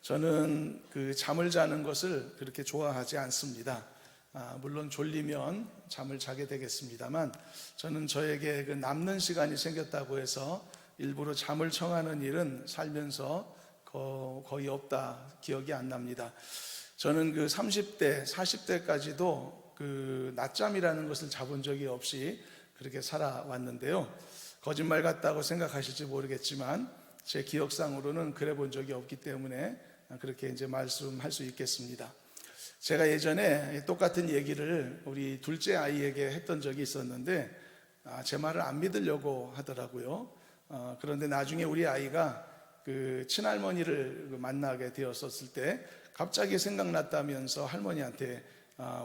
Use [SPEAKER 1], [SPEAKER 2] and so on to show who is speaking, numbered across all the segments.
[SPEAKER 1] 저는 그 잠을 자는 것을 그렇게 좋아하지 않습니다. 물론 졸리면 잠을 자게 되겠습니다만, 저는 저에게 그 남는 시간이 생겼다고 해서 일부러 잠을 청하는 일은 살면서 거의 없다, 기억이 안 납니다. 저는 그 30대, 40대까지도 그 낮잠이라는 것을 자본 적이 없이 그렇게 살아왔는데요. 거짓말 같다고 생각하실지 모르겠지만 제 기억상으로는 그래 본 적이 없기 때문에 그렇게 이제 말씀할 수 있겠습니다. 제가 예전에 똑같은 얘기를 우리 둘째 아이에게 했던 적이 있었는데 제 말을 안 믿으려고 하더라고요. 그런데 나중에 우리 아이가 그 친할머니를 만나게 되었었을 때 갑자기 생각났다면서 할머니한테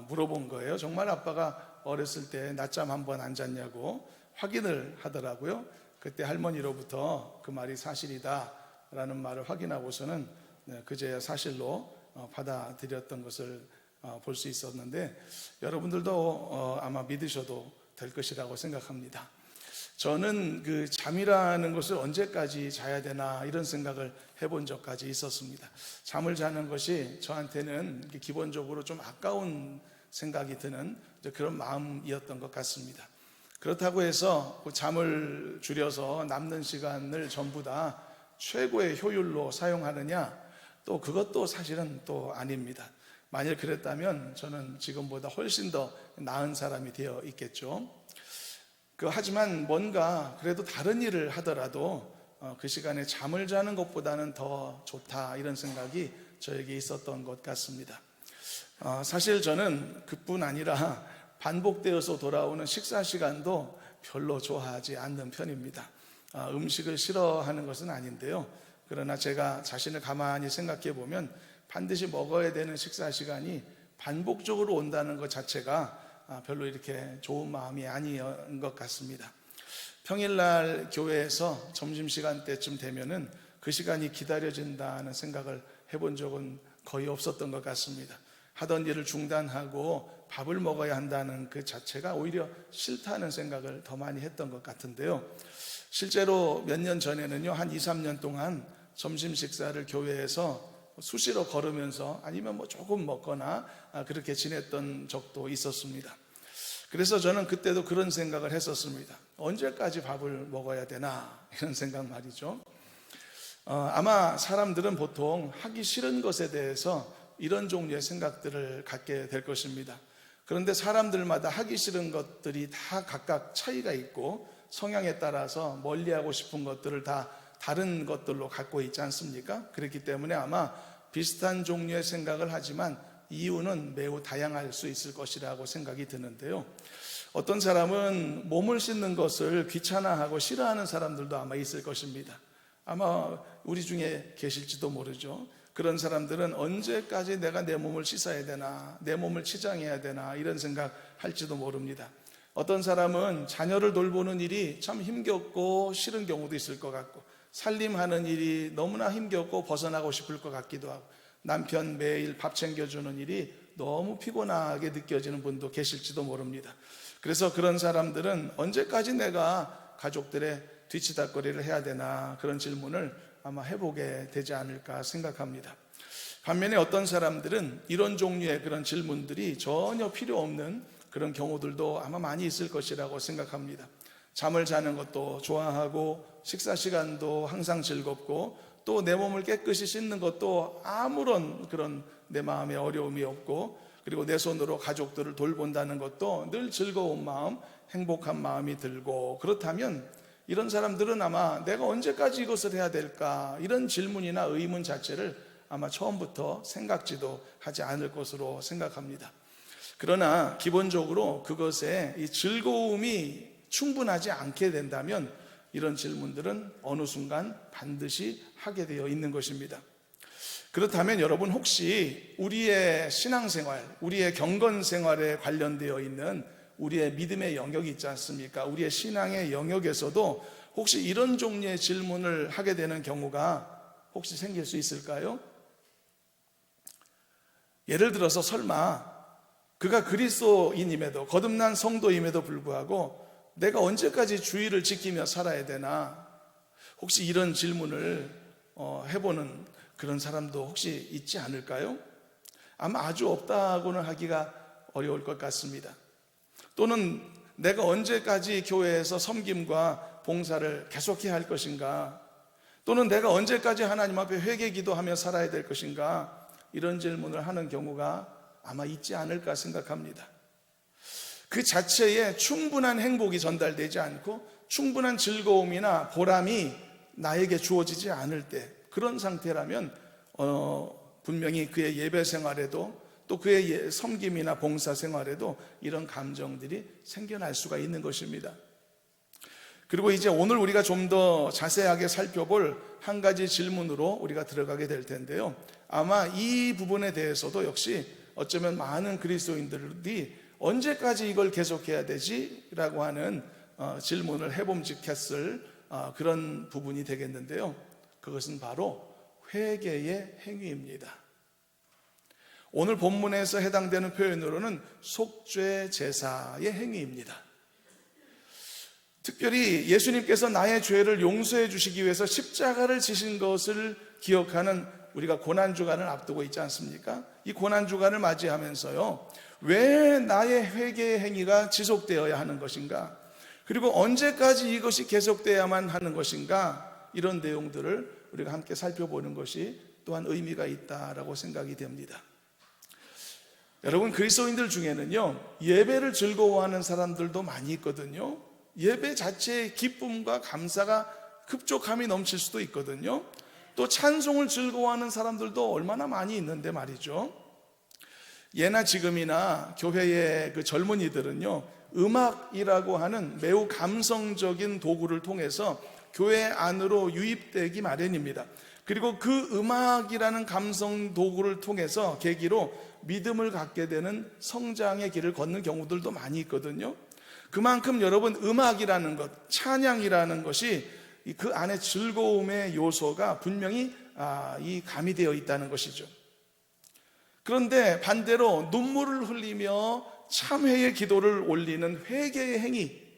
[SPEAKER 1] 물어본 거예요. 정말 아빠가 어렸을 때 낮잠 한 번 안 잤냐고 확인을 하더라고요. 그때 할머니로부터 그 말이 사실이다 라는 말을 확인하고서는 그제야 사실로 받아들였던 것을 볼 수 있었는데, 여러분들도 아마 믿으셔도 될 것이라고 생각합니다. 저는 그 잠이라는 것을 언제까지 자야 되나 이런 생각을 해본 적까지 있었습니다. 잠을 자는 것이 저한테는 기본적으로 좀 아까운 생각이 드는 그런 마음이었던 것 같습니다. 그렇다고 해서 잠을 줄여서 남는 시간을 전부 다 최고의 효율로 사용하느냐, 또 그것도 사실은 또 아닙니다. 만일 그랬다면 저는 지금보다 훨씬 더 나은 사람이 되어 있겠죠. 하지만 뭔가 그래도 다른 일을 하더라도 그 시간에 잠을 자는 것보다는 더 좋다, 이런 생각이 저에게 있었던 것 같습니다. 사실 저는 그뿐 아니라 반복되어서 돌아오는 식사 시간도 별로 좋아하지 않는 편입니다. 음식을 싫어하는 것은 아닌데요. 그러나 제가 자신을 가만히 생각해 보면 반드시 먹어야 되는 식사 시간이 반복적으로 온다는 것 자체가 별로 이렇게 좋은 마음이 아닌 것 같습니다. 평일날 교회에서 점심시간 때쯤 되면은 그 시간이 기다려진다는 생각을 해본 적은 거의 없었던 것 같습니다. 하던 일을 중단하고 밥을 먹어야 한다는 그 자체가 오히려 싫다는 생각을 더 많이 했던 것 같은데요. 실제로 몇 년 전에는요, 한 2, 3년 동안 점심 식사를 교회에서 수시로 걸으면서 아니면 뭐 조금 먹거나 그렇게 지냈던 적도 있었습니다. 그래서 저는 그때도 그런 생각을 했었습니다. 언제까지 밥을 먹어야 되나, 이런 생각 말이죠. 아마 사람들은 보통 하기 싫은 것에 대해서 이런 종류의 생각들을 갖게 될 것입니다. 그런데 사람들마다 하기 싫은 것들이 다 각각 차이가 있고 성향에 따라서 멀리하고 싶은 것들을 다 다른 것들로 갖고 있지 않습니까? 그렇기 때문에 아마 비슷한 종류의 생각을 하지만 이유는 매우 다양할 수 있을 것이라고 생각이 드는데요. 어떤 사람은 몸을 씻는 것을 귀찮아하고 싫어하는 사람들도 아마 있을 것입니다. 아마 우리 중에 계실지도 모르죠. 그런 사람들은 언제까지 내가 내 몸을 씻어야 되나, 내 몸을 치장해야 되나, 이런 생각 할지도 모릅니다. 어떤 사람은 자녀를 돌보는 일이 참 힘겹고 싫은 경우도 있을 것 같고, 살림하는 일이 너무나 힘겹고 벗어나고 싶을 것 같기도 하고, 남편 매일 밥 챙겨주는 일이 너무 피곤하게 느껴지는 분도 계실지도 모릅니다. 그래서 그런 사람들은 언제까지 내가 가족들의 뒤치다꺼리를 해야 되나, 그런 질문을 아마 해보게 되지 않을까 생각합니다. 반면에 어떤 사람들은 이런 종류의 그런 질문들이 전혀 필요 없는 그런 경우들도 아마 많이 있을 것이라고 생각합니다. 잠을 자는 것도 좋아하고 식사 시간도 항상 즐겁고 또 내 몸을 깨끗이 씻는 것도 아무런 그런 내 마음에 어려움이 없고, 그리고 내 손으로 가족들을 돌본다는 것도 늘 즐거운 마음, 행복한 마음이 들고, 그렇다면 이런 사람들은 아마 내가 언제까지 이것을 해야 될까, 이런 질문이나 의문 자체를 아마 처음부터 생각지도 하지 않을 것으로 생각합니다. 그러나 기본적으로 그것에 이 즐거움이 충분하지 않게 된다면 이런 질문들은 어느 순간 반드시 하게 되어 있는 것입니다. 그렇다면 여러분, 혹시 우리의 신앙생활, 우리의 경건생활에 관련되어 있는 우리의 믿음의 영역이 있지 않습니까? 우리의 신앙의 영역에서도 혹시 이런 종류의 질문을 하게 되는 경우가 혹시 생길 수 있을까요? 예를 들어서 설마 그가 그리스도인임에도, 거듭난 성도임에도 불구하고 내가 언제까지 주의를 지키며 살아야 되나, 혹시 이런 질문을 해보는 그런 사람도 혹시 있지 않을까요? 아마 아주 없다고는 하기가 어려울 것 같습니다. 또는 내가 언제까지 교회에서 섬김과 봉사를 계속해야 할 것인가? 또는 내가 언제까지 하나님 앞에 회개 기도하며 살아야 될 것인가? 이런 질문을 하는 경우가 아마 있지 않을까 생각합니다. 그 자체에 충분한 행복이 전달되지 않고 충분한 즐거움이나 보람이 나에게 주어지지 않을 때, 그런 상태라면 분명히 그의 예배 생활에도 또 그의 섬김이나 봉사 생활에도 이런 감정들이 생겨날 수가 있는 것입니다. 그리고 이제 오늘 우리가 좀 더 자세하게 살펴볼 한 가지 질문으로 우리가 들어가게 될 텐데요, 아마 이 부분에 대해서도 역시 어쩌면 많은 그리스도인들이 언제까지 이걸 계속해야 되지? 라고 하는 질문을 해봄직했을 그런 부분이 되겠는데요, 그것은 바로 회개의 행위입니다. 오늘 본문에서 해당되는 표현으로는 속죄 제사의 행위입니다. 특별히 예수님께서 나의 죄를 용서해 주시기 위해서 십자가를 지신 것을 기억하는 우리가 고난주간을 앞두고 있지 않습니까? 이 고난주간을 맞이하면서요, 왜 나의 회개의 행위가 지속되어야 하는 것인가? 그리고 언제까지 이것이 계속되어야만 하는 것인가? 이런 내용들을 우리가 함께 살펴보는 것이 또한 의미가 있다라고 생각이 됩니다. 여러분, 그리스도인들 중에는요, 예배를 즐거워하는 사람들도 많이 있거든요. 예배 자체의 기쁨과 감사가 흡족함이 넘칠 수도 있거든요. 또 찬송을 즐거워하는 사람들도 얼마나 많이 있는데 말이죠. 예나 지금이나 교회의 그 젊은이들은요, 음악이라고 하는 매우 감성적인 도구를 통해서 교회 안으로 유입되기 마련입니다. 그리고 그 음악이라는 감성 도구를 통해서 계기로 믿음을 갖게 되는 성장의 길을 걷는 경우들도 많이 있거든요. 그만큼 여러분, 음악이라는 것, 찬양이라는 것이 그 안에 즐거움의 요소가 분명히 가미되어 있다는 것이죠. 그런데 반대로 눈물을 흘리며 참회의 기도를 올리는 회개의 행위,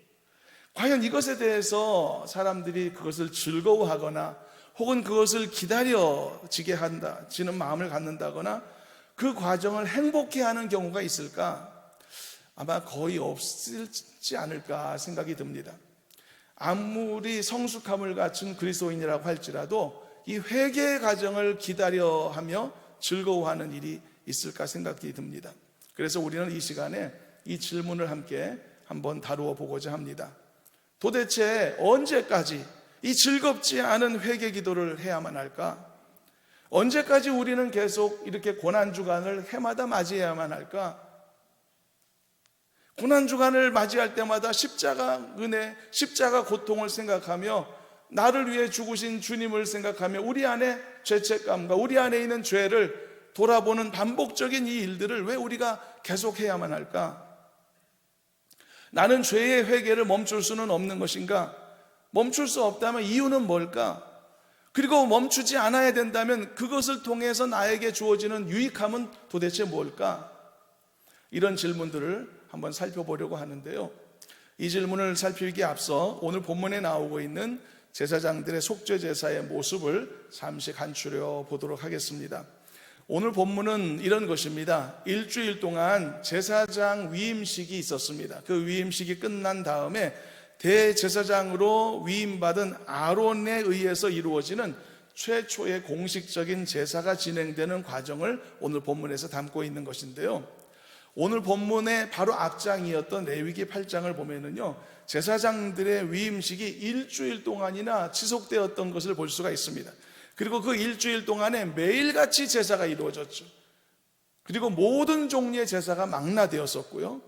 [SPEAKER 1] 과연 이것에 대해서 사람들이 그것을 즐거워하거나 혹은 그것을 기다려지게 한다지는 마음을 갖는다거나 그 과정을 행복해하는 경우가 있을까? 아마 거의 없지 않을까 생각이 듭니다. 아무리 성숙함을 갖춘 그리스도인이라고 할지라도 이 회개의 과정을 기다려하며 즐거워하는 일이 있을까 생각이 듭니다. 그래서 우리는 이 시간에 이 질문을 함께 한번 다루어 보고자 합니다. 도대체 언제까지 이 즐겁지 않은 회개 기도를 해야만 할까? 언제까지 우리는 계속 이렇게 고난주간을 해마다 맞이해야만 할까? 고난주간을 맞이할 때마다 십자가 은혜, 십자가 고통을 생각하며 나를 위해 죽으신 주님을 생각하며 우리 안에 죄책감과 우리 안에 있는 죄를 돌아보는 반복적인 이 일들을 왜 우리가 계속해야만 할까? 나는 죄의 회개를 멈출 수는 없는 것인가? 멈출 수 없다면 이유는 뭘까? 그리고 멈추지 않아야 된다면 그것을 통해서 나에게 주어지는 유익함은 도대체 뭘까? 이런 질문들을 한번 살펴보려고 하는데요, 이 질문을 살피기에 앞서 오늘 본문에 나오고 있는 제사장들의 속죄 제사의 모습을 잠시 간추려 보도록 하겠습니다. 오늘 본문은 이런 것입니다. 일주일 동안 제사장 위임식이 있었습니다. 그 위임식이 끝난 다음에 대제사장으로 위임받은 아론에 의해서 이루어지는 최초의 공식적인 제사가 진행되는 과정을 오늘 본문에서 담고 있는 것인데요, 오늘 본문의 바로 앞장이었던 레위기 8장을 보면은요, 제사장들의 위임식이 일주일 동안이나 지속되었던 것을 볼 수가 있습니다. 그리고 그 일주일 동안에 매일같이 제사가 이루어졌죠. 그리고 모든 종류의 제사가 망라되었었고요,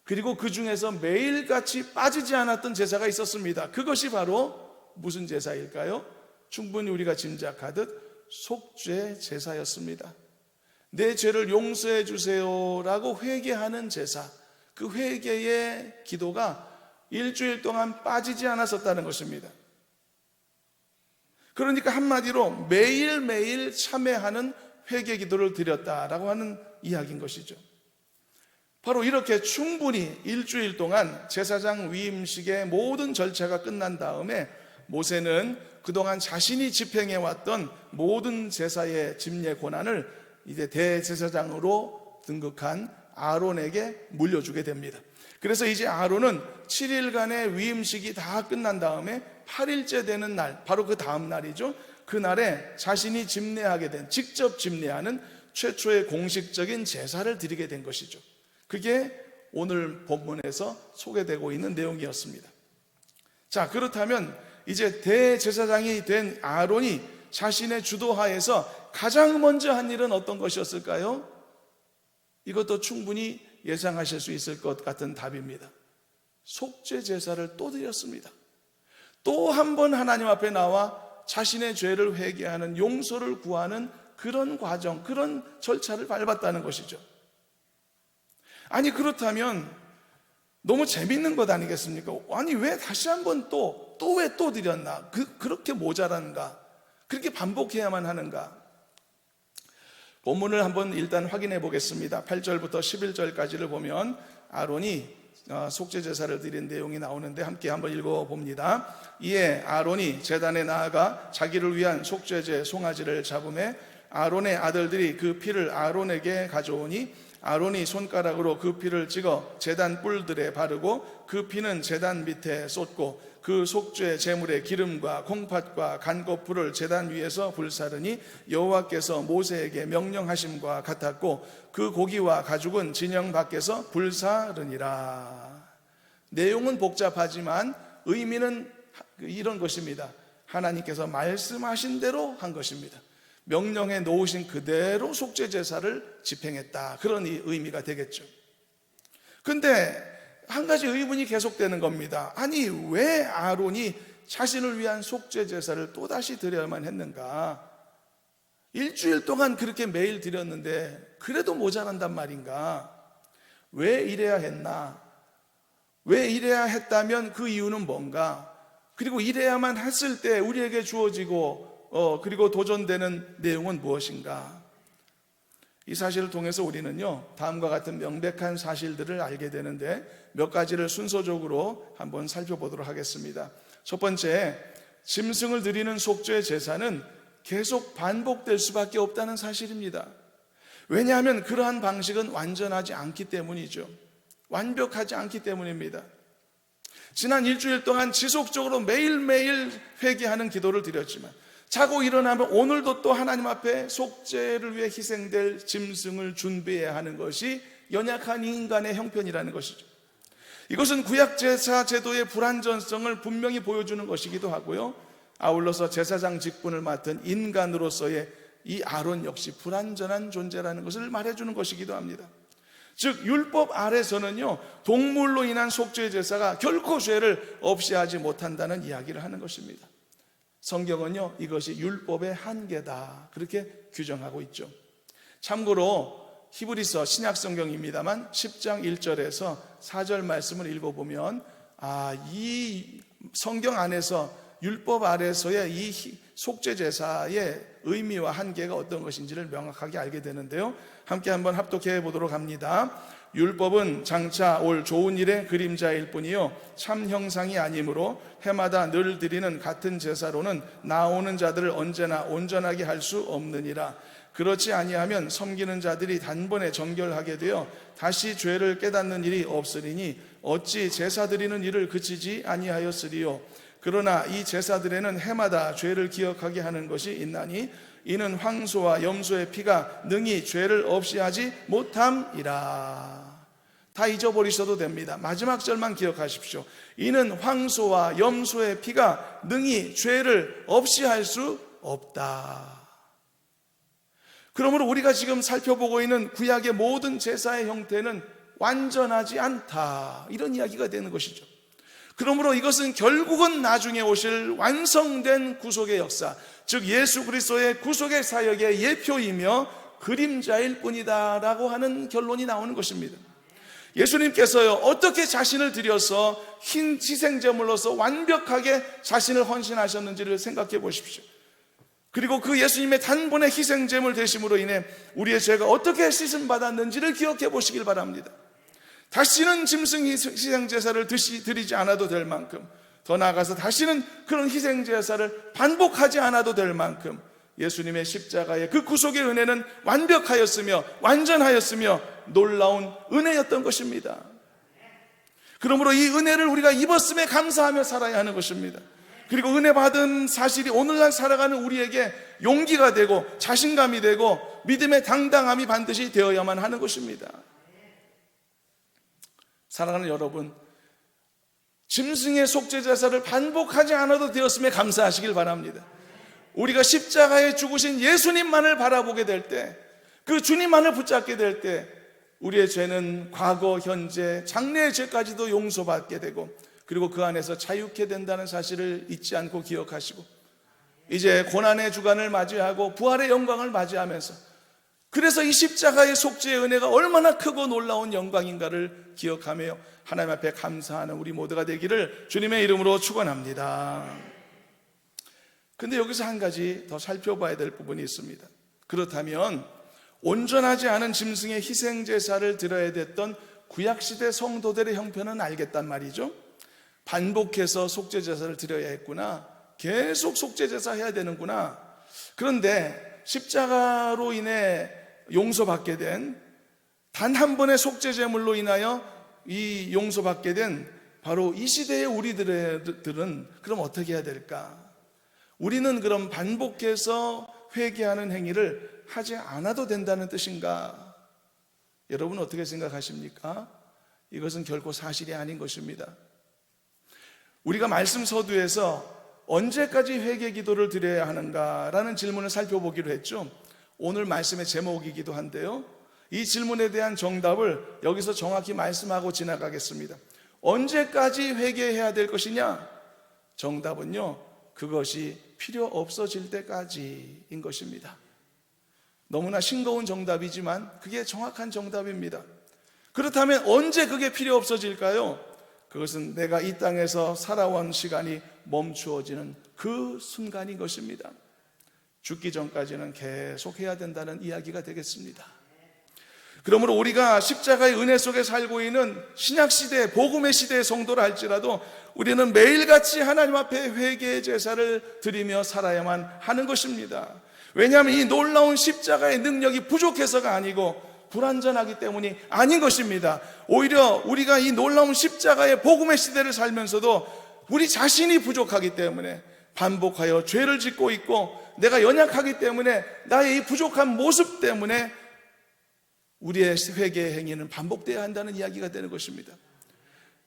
[SPEAKER 1] 그리고 그 중에서 매일같이 빠지지 않았던 제사가 있었습니다. 그것이 바로 무슨 제사일까요? 충분히 우리가 짐작하듯 속죄 제사였습니다. 내 죄를 용서해 주세요 라고 회개하는 제사, 그 회개의 기도가 일주일 동안 빠지지 않았었다는 것입니다. 그러니까 한마디로 매일매일 참회하는 회개 기도를 드렸다라고 하는 이야기인 것이죠. 바로 이렇게 충분히 일주일 동안 제사장 위임식의 모든 절차가 끝난 다음에 모세는 그동안 자신이 집행해왔던 모든 제사의 집례 권한을 이제 대제사장으로 등극한 아론에게 물려주게 됩니다. 그래서 이제 아론은 7일간의 위임식이 다 끝난 다음에 8일째 되는 날, 바로 그 다음 날이죠. 그날에 자신이 집례하게 된, 직접 집례하는 최초의 공식적인 제사를 드리게 된 것이죠. 그게 오늘 본문에서 소개되고 있는 내용이었습니다. 자, 그렇다면 이제 대제사장이 된 아론이 자신의 주도하에서 가장 먼저 한 일은 어떤 것이었을까요? 이것도 충분히 예상하실 수 있을 것 같은 답입니다. 속죄 제사를 또 드렸습니다. 또 한 번 하나님 앞에 나와 자신의 죄를 회개하는, 용서를 구하는 그런 과정, 그런 절차를 밟았다는 것이죠. 아니, 그렇다면 너무 재밌는 것 아니겠습니까? 아니, 왜 다시 한번 왜 또 드렸나? 그렇게 모자란가? 그렇게 반복해야만 하는가? 본문을 한번 일단 확인해 보겠습니다. 8절부터 11절까지를 보면 아론이 속죄 제사를 드린 내용이 나오는데 함께 한번 읽어봅니다. 이에 아론이 제단에 나아가 자기를 위한 속죄제 송아지를 잡음에 아론의 아들들이 그 피를 아론에게 가져오니 아론이 손가락으로 그 피를 찍어 제단 뿔들에 바르고 그 피는 제단 밑에 쏟고 그 속죄 제물의 기름과 콩팥과 간거풀을 제단 위에서 불사르니 여호와께서 모세에게 명령하심과 같았고 그 고기와 가죽은 진영 밖에서 불사르니라. 내용은 복잡하지만 의미는 이런 것입니다. 하나님께서 말씀하신 대로 한 것입니다. 명령해 놓으신 그대로 속죄 제사를 집행했다, 그런 의미가 되겠죠. 근데 한 가지 의문이 계속되는 겁니다. 아니, 왜 아론이 자신을 위한 속죄 제사를 또다시 드려야만 했는가? 일주일 동안 그렇게 매일 드렸는데 그래도 모자란단 말인가? 왜 이래야 했나? 왜 이래야 했다면 그 이유는 뭔가? 그리고 이래야만 했을 때 우리에게 주어지고 그리고 도전되는 내용은 무엇인가? 이 사실을 통해서 우리는요, 다음과 같은 명백한 사실들을 알게 되는데 몇 가지를 순서적으로 한번 살펴보도록 하겠습니다. 첫 번째, 짐승을 드리는 속죄 제사는 계속 반복될 수밖에 없다는 사실입니다. 왜냐하면 그러한 방식은 완전하지 않기 때문이죠. 완벽하지 않기 때문입니다. 지난 일주일 동안 지속적으로 매일매일 회개하는 기도를 드렸지만 자고 일어나면 오늘도 또 하나님 앞에 속죄를 위해 희생될 짐승을 준비해야 하는 것이 연약한 인간의 형편이라는 것이죠. 이것은 구약 제사 제도의 불완전성을 분명히 보여주는 것이기도 하고요, 아울러서 제사장 직분을 맡은 인간으로서의 이 아론 역시 불완전한 존재라는 것을 말해주는 것이기도 합니다. 즉 율법 아래서는요, 동물로 인한 속죄 제사가 결코 죄를 없이 하지 못한다는 이야기를 하는 것입니다. 성경은요, 이것이 율법의 한계다, 그렇게 규정하고 있죠. 참고로 히브리서 신약성경입니다만 10장 1절에서 4절 말씀을 읽어보면 이 성경 안에서 율법 아래서의 이 속죄 제사의 의미와 한계가 어떤 것인지를 명확하게 알게 되는데요, 함께 한번 합독해 보도록 합니다. 율법은 장차 올 좋은 일의 그림자일 뿐이요 참 형상이 아니므로 해마다 늘 드리는 같은 제사로는 나오는 자들을 언제나 온전하게 할 수 없느니라. 그렇지 아니하면 섬기는 자들이 단번에 정결하게 되어 다시 죄를 깨닫는 일이 없으리니 어찌 제사 드리는 일을 그치지 아니하였으리요. 그러나 이 제사들에는 해마다 죄를 기억하게 하는 것이 있나니 이는 황소와 염소의 피가 능히 죄를 없이 하지 못함이라. 다 잊어버리셔도 됩니다. 마지막 절만 기억하십시오. 이는 황소와 염소의 피가 능히 죄를 없이 할 수 없다. 그러므로 우리가 지금 살펴보고 있는 구약의 모든 제사의 형태는 완전하지 않다, 이런 이야기가 되는 것이죠. 그러므로 이것은 결국은 나중에 오실 완성된 구속의 역사, 즉 예수 그리스도의 구속의 사역의 예표이며 그림자일 뿐이다 라고 하는 결론이 나오는 것입니다. 예수님께서요, 어떻게 자신을 드려서 흰 희생제물로서 완벽하게 자신을 헌신하셨는지를 생각해 보십시오. 그리고 그 예수님의 단번에 희생제물 되심으로 인해 우리의 죄가 어떻게 씻음 받았는지를 기억해 보시길 바랍니다. 다시는 짐승 희생제사를 드리지 않아도 될 만큼 더 나아가서 다시는 그런 희생제사를 반복하지 않아도 될 만큼 예수님의 십자가의 그 구속의 은혜는 완벽하였으며 완전하였으며 놀라운 은혜였던 것입니다. 그러므로 이 은혜를 우리가 입었음에 감사하며 살아야 하는 것입니다. 그리고 은혜 받은 사실이 오늘날 살아가는 우리에게 용기가 되고 자신감이 되고 믿음의 당당함이 반드시 되어야만 하는 것입니다. 사랑하는 여러분, 짐승의 속죄제사를 반복하지 않아도 되었음에 감사하시길 바랍니다. 우리가 십자가에 죽으신 예수님만을 바라보게 될 때, 그 주님만을 붙잡게 될 때 우리의 죄는 과거, 현재, 장래의 죄까지도 용서받게 되고, 그리고 그 안에서 자유케 된다는 사실을 잊지 않고 기억하시고, 이제 고난의 주간을 맞이하고 부활의 영광을 맞이하면서, 그래서 이 십자가의 속죄의 은혜가 얼마나 크고 놀라운 영광인가를 기억하며 하나님 앞에 감사하는 우리 모두가 되기를 주님의 이름으로 축원합니다. 근데 여기서 한 가지 더 살펴봐야 될 부분이 있습니다. 그렇다면 온전하지 않은 짐승의 희생제사를 드려야 됐던 구약시대 성도들의 형편은 알겠단 말이죠. 반복해서 속죄제사를 드려야 했구나, 계속 속죄제사 해야 되는구나. 그런데 십자가로 인해 용서받게 된, 단 한 번의 속죄제물로 인하여 이 용서받게 된 바로 이 시대의 우리들은 그럼 어떻게 해야 될까? 우리는 그럼 반복해서 회개하는 행위를 하지 않아도 된다는 뜻인가? 여러분 어떻게 생각하십니까? 이것은 결코 사실이 아닌 것입니다. 우리가 말씀 서두에서 언제까지 회개 기도를 드려야 하는가라는 질문을 살펴보기로 했죠. 오늘 말씀의 제목이기도 한데요, 이 질문에 대한 정답을 여기서 정확히 말씀하고 지나가겠습니다. 언제까지 회개해야 될 것이냐? 정답은요, 그것이 필요 없어질 때까지인 것입니다. 너무나 싱거운 정답이지만 그게 정확한 정답입니다. 그렇다면 언제 그게 필요 없어질까요? 그것은 내가 이 땅에서 살아온 시간이 멈추어지는 그 순간인 것입니다. 죽기 전까지는 계속 해야 된다는 이야기가 되겠습니다. 그러므로 우리가 십자가의 은혜 속에 살고 있는 신약시대, 복음의 시대의 성도라 할지라도 우리는 매일같이 하나님 앞에 회개의 제사를 드리며 살아야만 하는 것입니다. 왜냐하면 이 놀라운 십자가의 능력이 부족해서가 아니고 불완전하기 때문이 아닌 것입니다. 오히려 우리가 이 놀라운 십자가의 복음의 시대를 살면서도 우리 자신이 부족하기 때문에 반복하여 죄를 짓고 있고, 내가 연약하기 때문에 나의 이 부족한 모습 때문에 우리의 회개의 행위는 반복되어야 한다는 이야기가 되는 것입니다.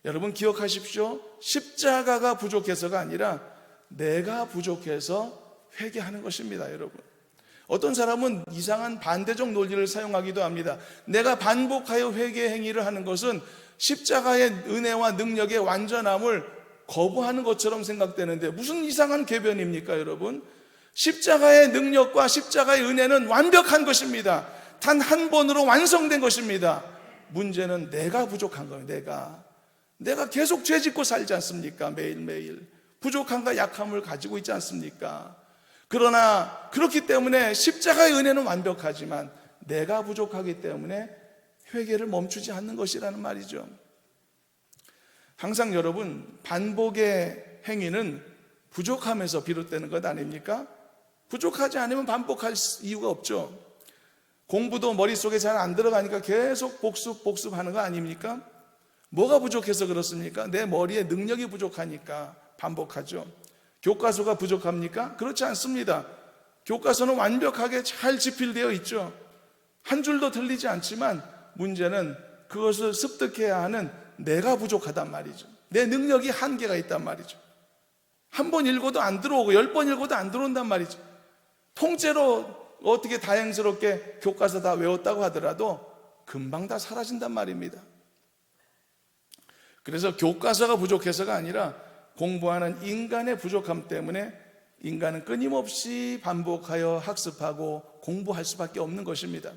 [SPEAKER 1] 여러분 기억하십시오. 십자가가 부족해서가 아니라 내가 부족해서 회개하는 것입니다. 여러분, 어떤 사람은 이상한 반대적 논리를 사용하기도 합니다. 내가 반복하여 회개 행위를 하는 것은 십자가의 은혜와 능력의 완전함을 거부하는 것처럼 생각되는데 무슨 이상한 궤변입니까? 여러분, 십자가의 능력과 십자가의 은혜는 완벽한 것입니다. 단 한 번으로 완성된 것입니다. 문제는 내가 부족한 거예요. 내가 계속 죄 짓고 살지 않습니까? 매일매일 부족함과 약함을 가지고 있지 않습니까? 그러나 그렇기 때문에 십자가의 은혜는 완벽하지만 내가 부족하기 때문에 회개를 멈추지 않는 것이라는 말이죠. 항상 여러분, 반복의 행위는 부족함에서 비롯되는 것 아닙니까? 부족하지 않으면 반복할 이유가 없죠. 공부도 머릿속에 잘 안 들어가니까 계속 복습하는 거 아닙니까? 뭐가 부족해서 그렇습니까? 내 머리에 능력이 부족하니까 반복하죠. 교과서가 부족합니까? 그렇지 않습니다. 교과서는 완벽하게 잘 집필되어 있죠. 한 줄도 틀리지 않지만 문제는 그것을 습득해야 하는 내가 부족하단 말이죠. 내 능력이 한계가 있단 말이죠. 한 번 읽어도 안 들어오고 10번 읽어도 안 들어온단 말이죠. 통째로 어떻게 다행스럽게 교과서 다 외웠다고 하더라도 금방 다 사라진단 말입니다. 그래서 교과서가 부족해서가 아니라 공부하는 인간의 부족함 때문에 인간은 끊임없이 반복하여 학습하고 공부할 수밖에 없는 것입니다.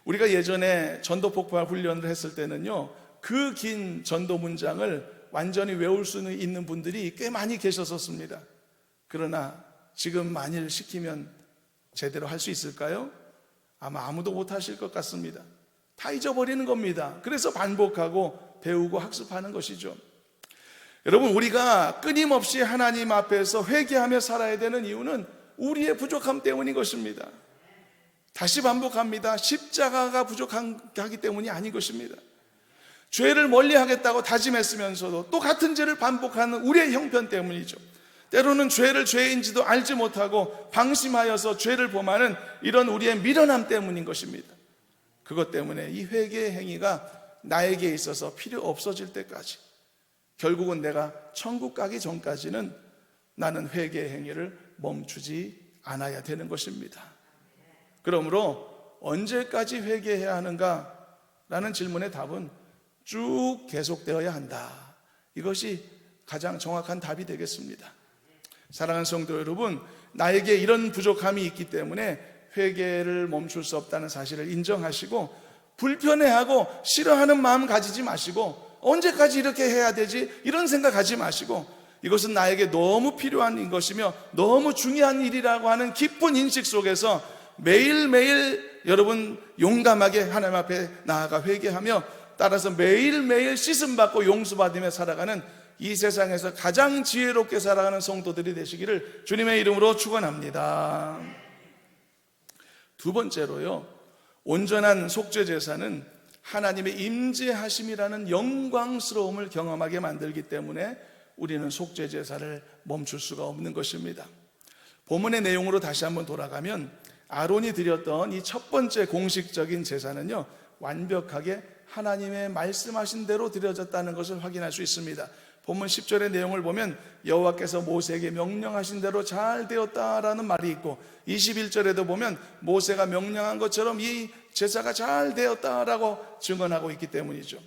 [SPEAKER 1] 우리가 예전에 전도 폭발 훈련을 했을 때는요, 그 긴 전도 문장을 완전히 외울 수 있는 분들이 꽤 많이 계셨었습니다. 그러나 지금 만일 시키면 제대로 할 수 있을까요? 아마 아무도 못 하실 것 같습니다. 다 잊어버리는 겁니다. 그래서 반복하고 배우고 학습하는 것이죠. 여러분, 우리가 끊임없이 하나님 앞에서 회개하며 살아야 되는 이유는 우리의 부족함 때문인 것입니다. 다시 반복합니다. 십자가가 부족하기 때문이 아닌 것입니다. 죄를 멀리하겠다고 다짐했으면서도 또 같은 죄를 반복하는 우리의 형편 때문이죠. 때로는 죄를 죄인지도 알지 못하고 방심하여서 죄를 범하는 이런 우리의 미련함 때문인 것입니다. 그것 때문에 이 회개의 행위가 나에게 있어서 필요 없어질 때까지, 결국은 내가 천국 가기 전까지는 나는 회개의 행위를 멈추지 않아야 되는 것입니다. 그러므로 언제까지 회개해야 하는가? 라는 질문의 답은 쭉 계속되어야 한다. 이것이 가장 정확한 답이 되겠습니다. 사랑하는 성도 여러분, 나에게 이런 부족함이 있기 때문에 회개를 멈출 수 없다는 사실을 인정하시고, 불편해하고 싫어하는 마음 가지지 마시고, 언제까지 이렇게 해야 되지? 이런 생각하지 마시고, 이것은 나에게 너무 필요한 것이며 너무 중요한 일이라고 하는 깊은 인식 속에서 매일매일 여러분 용감하게 하나님 앞에 나아가 회개하며, 따라서 매일매일 씻음받고 용서받으며 살아가는 이 세상에서 가장 지혜롭게 살아가는 성도들이 되시기를 주님의 이름으로 축원합니다. 두 번째로요, 온전한 속죄 제사는 하나님의 임재하심이라는 영광스러움을 경험하게 만들기 때문에 우리는 속죄 제사를 멈출 수가 없는 것입니다. 본문의 내용으로 다시 한번 돌아가면 아론이 드렸던 이 첫 번째 공식적인 제사는요, 완벽하게 하나님의 말씀하신 대로 드려졌다는 것을 확인할 수 있습니다. 본문 10절의 내용을 보면 여호와께서 모세에게 명령하신 대로 잘 되었다라는 말이 있고, 21절에도 보면 모세가 명령한 것처럼 이 제사가 잘 되었다라고 증언하고 있기 때문이죠.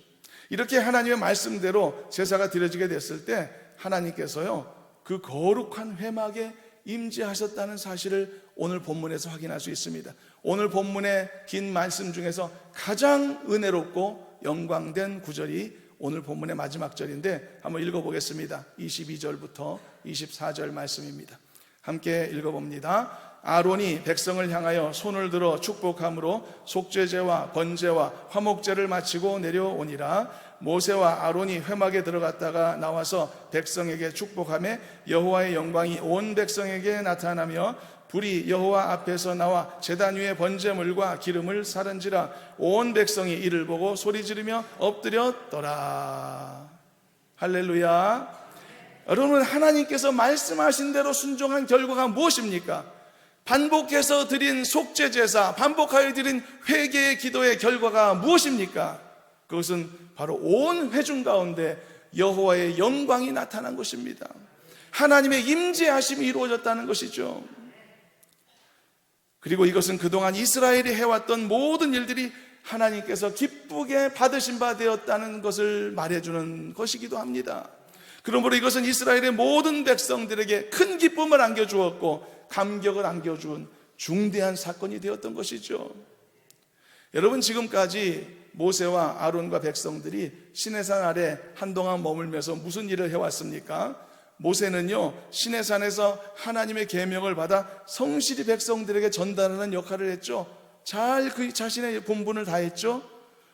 [SPEAKER 1] 이렇게 하나님의 말씀대로 제사가 드려지게 됐을 때 하나님께서요, 그 거룩한 회막에 임재하셨다는 사실을 오늘 본문에서 확인할 수 있습니다. 오늘 본문의 긴 말씀 중에서 가장 은혜롭고 영광된 구절이 오늘 본문의 마지막 절인데 한번 읽어보겠습니다. 22절부터 24절 말씀입니다. 함께 읽어봅니다. 아론이 백성을 향하여 손을 들어 축복함으로 속죄제와 번제와 화목제를 마치고 내려오니라. 모세와 아론이 회막에 들어갔다가 나와서 백성에게 축복하며 여호와의 영광이 온 백성에게 나타나며 불이 여호와 앞에서 나와 제단 위에 번제물과 기름을 사른지라. 온 백성이 이를 보고 소리 지르며 엎드렸더라. 할렐루야. 여러분, 하나님께서 말씀하신 대로 순종한 결과가 무엇입니까? 반복해서 드린 속죄 제사, 반복하여 드린 회개의 기도의 결과가 무엇입니까? 그것은 바로 온 회중 가운데 여호와의 영광이 나타난 것입니다. 하나님의 임재하심이 이루어졌다는 것이죠. 그리고 이것은 그동안 이스라엘이 해왔던 모든 일들이 하나님께서 기쁘게 받으신 바 되었다는 것을 말해주는 것이기도 합니다. 그러므로 이것은 이스라엘의 모든 백성들에게 큰 기쁨을 안겨주었고 감격을 안겨준 중대한 사건이 되었던 것이죠. 여러분, 지금까지 모세와 아론과 백성들이 시내산 아래 한동안 머물면서 무슨 일을 해왔습니까? 모세는요, 시내산에서 하나님의 계명을 받아 성실히 백성들에게 전달하는 역할을 했죠. 잘 그 자신의 본분을 다했죠.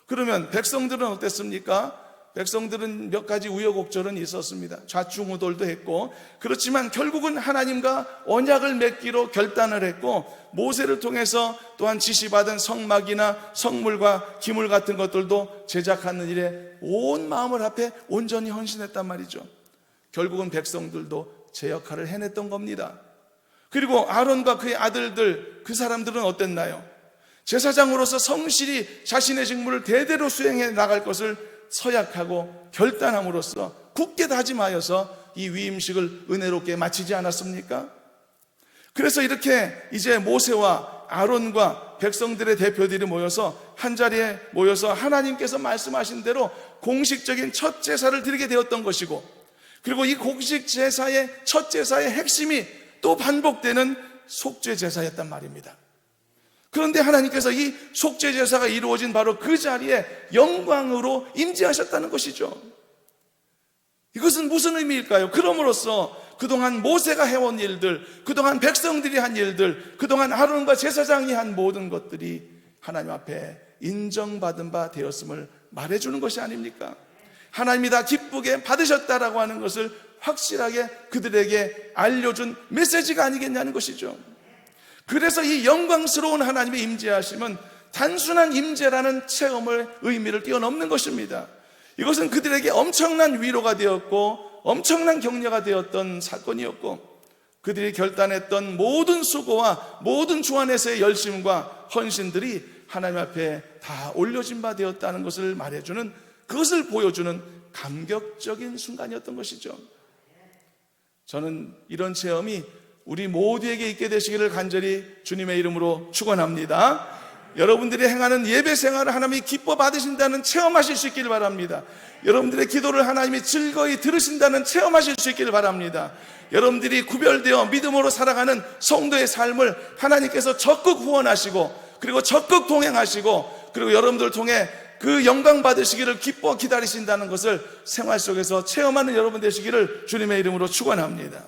[SPEAKER 1] 그러면 백성들은 어땠습니까? 백성들은 몇 가지 우여곡절은 있었습니다. 좌충우돌도 했고, 그렇지만 결국은 하나님과 언약을 맺기로 결단을 했고, 모세를 통해서 또한 지시받은 성막이나 성물과 기물 같은 것들도 제작하는 일에 온 마음을 합해 온전히 헌신했단 말이죠. 결국은 백성들도 제 역할을 해냈던 겁니다. 그리고 아론과 그의 아들들, 그 사람들은 어땠나요? 제사장으로서 성실히 자신의 직무를 대대로 수행해 나갈 것을 서약하고 결단함으로써 굳게 다짐하여서 이 위임식을 은혜롭게 마치지 않았습니까? 그래서 이렇게 이제 모세와 아론과 백성들의 대표들이 모여서 한자리에 모여서 하나님께서 말씀하신 대로 공식적인 첫 제사를 드리게 되었던 것이고, 그리고 이 공식 제사의 첫 제사의 핵심이 또 반복되는 속죄 제사였단 말입니다. 그런데 하나님께서 이 속죄 제사가 이루어진 바로 그 자리에 영광으로 임재하셨다는 것이죠. 이것은 무슨 의미일까요? 그럼으로써 그동안 모세가 해온 일들, 그동안 백성들이 한 일들, 그동안 아론과 제사장이 한 모든 것들이 하나님 앞에 인정받은 바 되었음을 말해주는 것이 아닙니까? 하나님이 다 기쁘게 받으셨다라고 하는 것을 확실하게 그들에게 알려준 메시지가 아니겠냐는 것이죠. 그래서 이 영광스러운 하나님의 임재하심은 단순한 임재라는 체험의 의미를 뛰어넘는 것입니다. 이것은 그들에게 엄청난 위로가 되었고 엄청난 격려가 되었던 사건이었고, 그들이 결단했던 모든 수고와 모든 주 안에서의 열심과 헌신들이 하나님 앞에 다 올려진 바 되었다는 것을 말해주는, 그것을 보여주는 감격적인 순간이었던 것이죠. 저는 이런 체험이 우리 모두에게 있게 되시기를 간절히 주님의 이름으로 축원합니다. 여러분들이 행하는 예배 생활을 하나님이 기뻐 받으신다는 체험하실 수 있기를 바랍니다. 여러분들의 기도를 하나님이 즐거이 들으신다는 체험하실 수 있기를 바랍니다. 여러분들이 구별되어 믿음으로 살아가는 성도의 삶을 하나님께서 적극 후원하시고, 그리고 적극 동행하시고, 그리고 여러분들을 통해 그 영광 받으시기를 기뻐 기다리신다는 것을 생활 속에서 체험하는 여러분 되시기를 주님의 이름으로 축원합니다.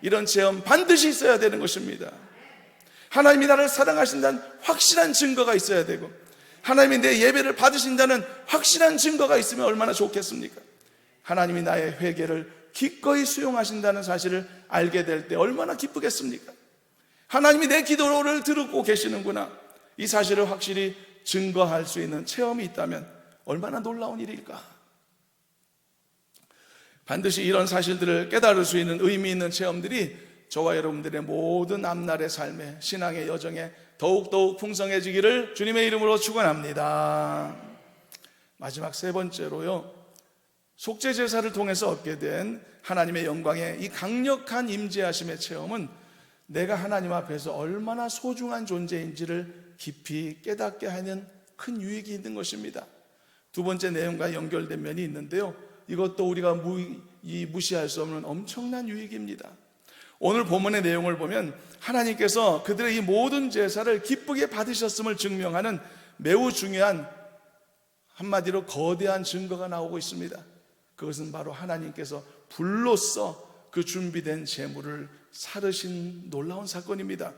[SPEAKER 1] 이런 체험 반드시 있어야 되는 것입니다. 하나님이 나를 사랑하신다는 확실한 증거가 있어야 되고, 하나님이 내 예배를 받으신다는 확실한 증거가 있으면 얼마나 좋겠습니까? 하나님이 나의 회개를 기꺼이 수용하신다는 사실을 알게 될 때 얼마나 기쁘겠습니까? 하나님이 내 기도를 들고 계시는구나, 이 사실을 확실히 증거할 수 있는 체험이 있다면 얼마나 놀라운 일일까? 반드시 이런 사실들을 깨달을 수 있는 의미 있는 체험들이 저와 여러분들의 모든 앞날의 삶에, 신앙의 여정에 더욱더욱 풍성해지기를 주님의 이름으로 축원합니다. 마지막 세 번째로요, 속죄제사를 통해서 얻게 된 하나님의 영광의 이 강력한 임재하심의 체험은 내가 하나님 앞에서 얼마나 소중한 존재인지를 깊이 깨닫게 하는 큰 유익이 있는 것입니다. 두 번째 내용과 연결된 면이 있는데요, 이것도 우리가 무시할 수 없는 엄청난 유익입니다. 오늘 본문의 내용을 보면 하나님께서 그들의 이 모든 제사를 기쁘게 받으셨음을 증명하는 매우 중요한, 한마디로 거대한 증거가 나오고 있습니다. 그것은 바로 하나님께서 불로써 그 준비된 제물을 사르신 놀라운 사건입니다.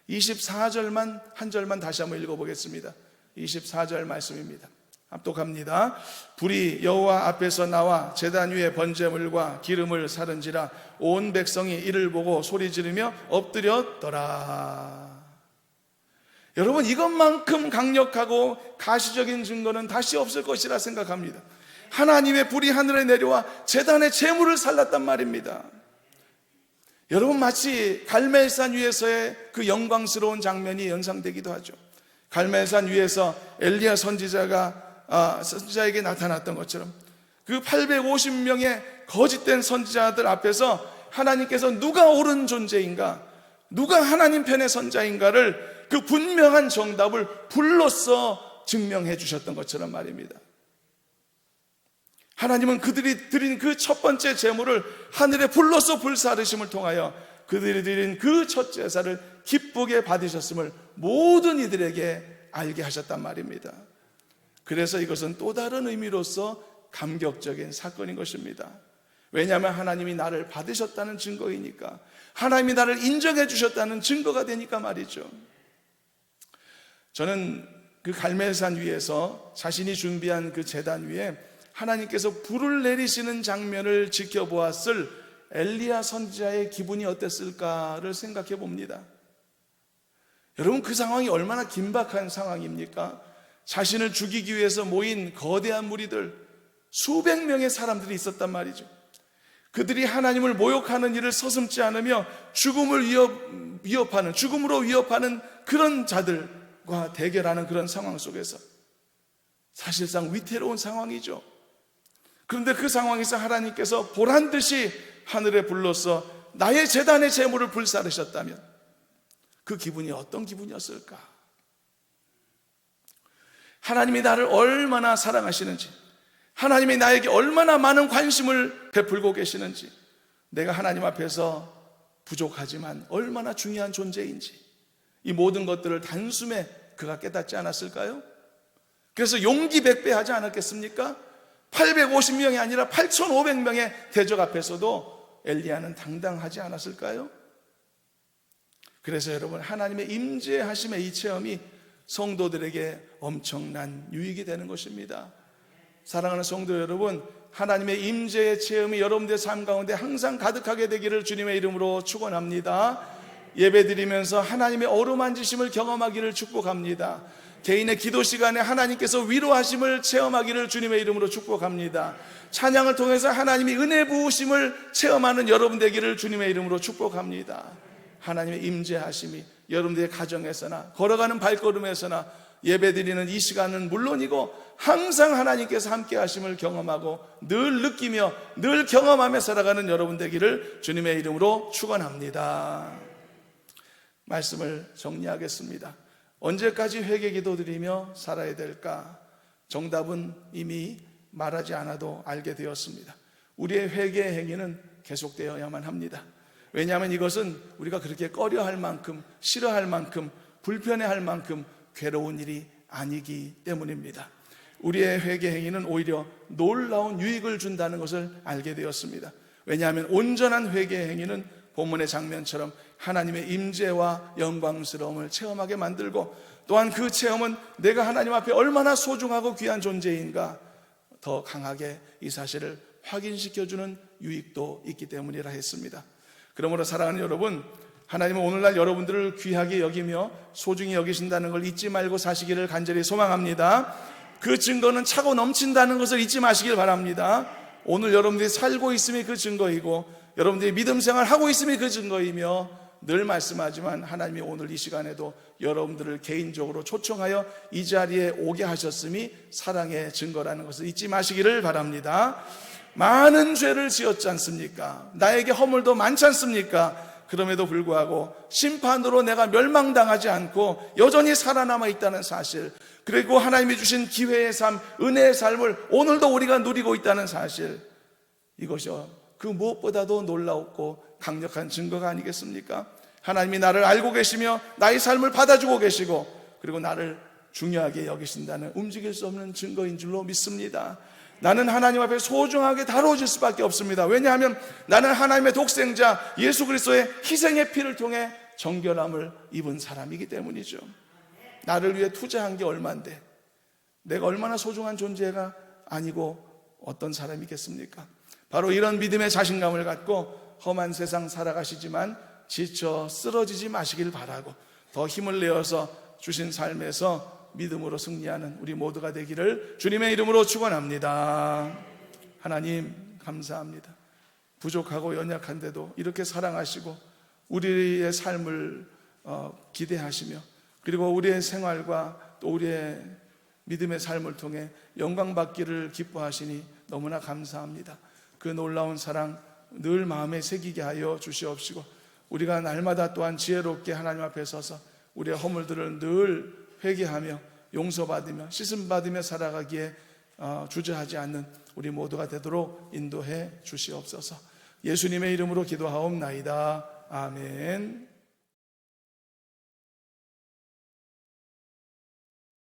[SPEAKER 1] 24절만 한 절만 다시 한번 읽어보겠습니다. 24절 말씀입니다. 합독합니다. 불이 여호와 앞에서 나와 제단 위에 번제물과 기름을 사른지라 온 백성이 이를 보고 소리 지르며 엎드렸더라. 여러분, 이것만큼 강력하고 가시적인 증거는 다시 없을 것이라 생각합니다. 하나님의 불이 하늘에 내려와 제단의 제물을 살랐단 말입니다. 여러분, 마치 갈멜산 위에서의 그 영광스러운 장면이 연상되기도 하죠. 갈멜산 위에서 엘리야 선지자에게 나타났던 것처럼 그 850명의 거짓된 선지자들 앞에서 하나님께서 누가 옳은 존재인가, 누가 하나님 편의 선자인가를 그 분명한 정답을 불로써 증명해 주셨던 것처럼 말입니다. 하나님은 그들이 드린 그 첫 번째 제물을 하늘의 불로써 불사르심을 통하여 그들이 드린 그 첫 제사를 기쁘게 받으셨음을 모든 이들에게 알게 하셨단 말입니다. 그래서 이것은 또 다른 의미로서 감격적인 사건인 것입니다. 왜냐하면 하나님이 나를 받으셨다는 증거이니까, 하나님이 나를 인정해 주셨다는 증거가 되니까 말이죠. 저는 그 갈멜산 위에서 자신이 준비한 그 제단 위에 하나님께서 불을 내리시는 장면을 지켜보았을 엘리야 선지자의 기분이 어땠을까를 생각해 봅니다. 여러분, 그 상황이 얼마나 긴박한 상황입니까? 자신을 죽이기 위해서 모인 거대한 무리들, 수백 명의 사람들이 있었단 말이죠. 그들이 하나님을 모욕하는 일을 서슴지 않으며 죽음으로 위협하는 그런 자들과 대결하는 그런 상황 속에서 사실상 위태로운 상황이죠. 그런데 그 상황에서 하나님께서 보란듯이 하늘에 불러서 나의 제단의 제물을 불사르셨다면 그 기분이 어떤 기분이었을까? 하나님이 나를 얼마나 사랑하시는지, 하나님이 나에게 얼마나 많은 관심을 베풀고 계시는지, 내가 하나님 앞에서 부족하지만 얼마나 중요한 존재인지, 이 모든 것들을 단숨에 그가 깨닫지 않았을까요? 그래서 용기 백배하지 않았겠습니까? 850명이 아니라 8,500명의 대적 앞에서도 엘리야는 당당하지 않았을까요? 그래서 여러분, 하나님의 임재하심의 이 체험이 성도들에게 엄청난 유익이 되는 것입니다. 사랑하는 성도 여러분, 하나님의 임재의 체험이 여러분들의 삶 가운데 항상 가득하게 되기를 주님의 이름으로 축원합니다. 예배드리면서 하나님의 어루만지심을 경험하기를 축복합니다. 개인의 기도 시간에 하나님께서 위로하심을 체험하기를 주님의 이름으로 축복합니다. 찬양을 통해서 하나님이 은혜 부으심을 체험하는 여러분 되기를 주님의 이름으로 축복합니다. 하나님의 임재하심이 여러분들의 가정에서나 걸어가는 발걸음에서나 예배드리는 이 시간은 물론이고 항상 하나님께서 함께 하심을 경험하고 늘 느끼며 늘 경험하며 살아가는 여러분 되기를 주님의 이름으로 축원합니다. 말씀을 정리하겠습니다. 언제까지 회개 기도드리며 살아야 될까? 정답은 이미 말하지 않아도 알게 되었습니다. 우리의 회개 행위는 계속되어야만 합니다. 왜냐하면 이것은 우리가 그렇게 꺼려할 만큼, 싫어할 만큼, 불편해할 만큼 괴로운 일이 아니기 때문입니다. 우리의 회개 행위는 오히려 놀라운 유익을 준다는 것을 알게 되었습니다. 왜냐하면 온전한 회개 행위는 본문의 장면처럼 하나님의 임재와 영광스러움을 체험하게 만들고, 또한 그 체험은 내가 하나님 앞에 얼마나 소중하고 귀한 존재인가 더 강하게 이 사실을 확인시켜주는 유익도 있기 때문이라 했습니다. 그러므로 사랑하는 여러분, 하나님은 오늘날 여러분들을 귀하게 여기며 소중히 여기신다는 걸 잊지 말고 사시기를 간절히 소망합니다. 그 증거는 차고 넘친다는 것을 잊지 마시길 바랍니다. 오늘 여러분들이 살고 있음이 그 증거이고, 여러분들이 믿음 생활 하고 있음이 그 증거이며, 늘 말씀하지만 하나님이 오늘 이 시간에도 여러분들을 개인적으로 초청하여 이 자리에 오게 하셨음이 사랑의 증거라는 것을 잊지 마시기를 바랍니다. 많은 죄를 지었지 않습니까? 나에게 허물도 많지 않습니까? 그럼에도 불구하고 심판으로 내가 멸망당하지 않고 여전히 살아남아 있다는 사실, 그리고 하나님이 주신 기회의 삶, 은혜의 삶을 오늘도 우리가 누리고 있다는 사실, 이것이 그 무엇보다도 놀라웠고 강력한 증거가 아니겠습니까? 하나님이 나를 알고 계시며 나의 삶을 받아주고 계시고, 그리고 나를 중요하게 여기신다는 움직일 수 없는 증거인 줄로 믿습니다. 나는 하나님 앞에 소중하게 다뤄질 수밖에 없습니다. 왜냐하면 나는 하나님의 독생자 예수 그리스도의 희생의 피를 통해 정결함을 입은 사람이기 때문이죠. 나를 위해 투자한 게 얼만데 내가 얼마나 소중한 존재가 아니고 어떤 사람이겠습니까? 바로 이런 믿음의 자신감을 갖고 험한 세상 살아가시지만 지쳐 쓰러지지 마시길 바라고, 더 힘을 내어서 주신 삶에서 믿음으로 승리하는 우리 모두가 되기를 주님의 이름으로 축원합니다. 하나님 감사합니다. 부족하고 연약한데도 이렇게 사랑하시고 우리의 삶을 기대하시며, 그리고 우리의 생활과 또 우리의 믿음의 삶을 통해 영광 받기를 기뻐하시니 너무나 감사합니다. 그 놀라운 사랑 늘 마음에 새기게 하여 주시옵시고, 우리가 날마다 또한 지혜롭게 하나님 앞에 서서 우리의 허물들을 늘 회개하며 용서받으며 씻음받으며 살아가기에 주저하지 않는 우리 모두가 되도록 인도해 주시옵소서. 예수님의 이름으로 기도하옵나이다. 아멘.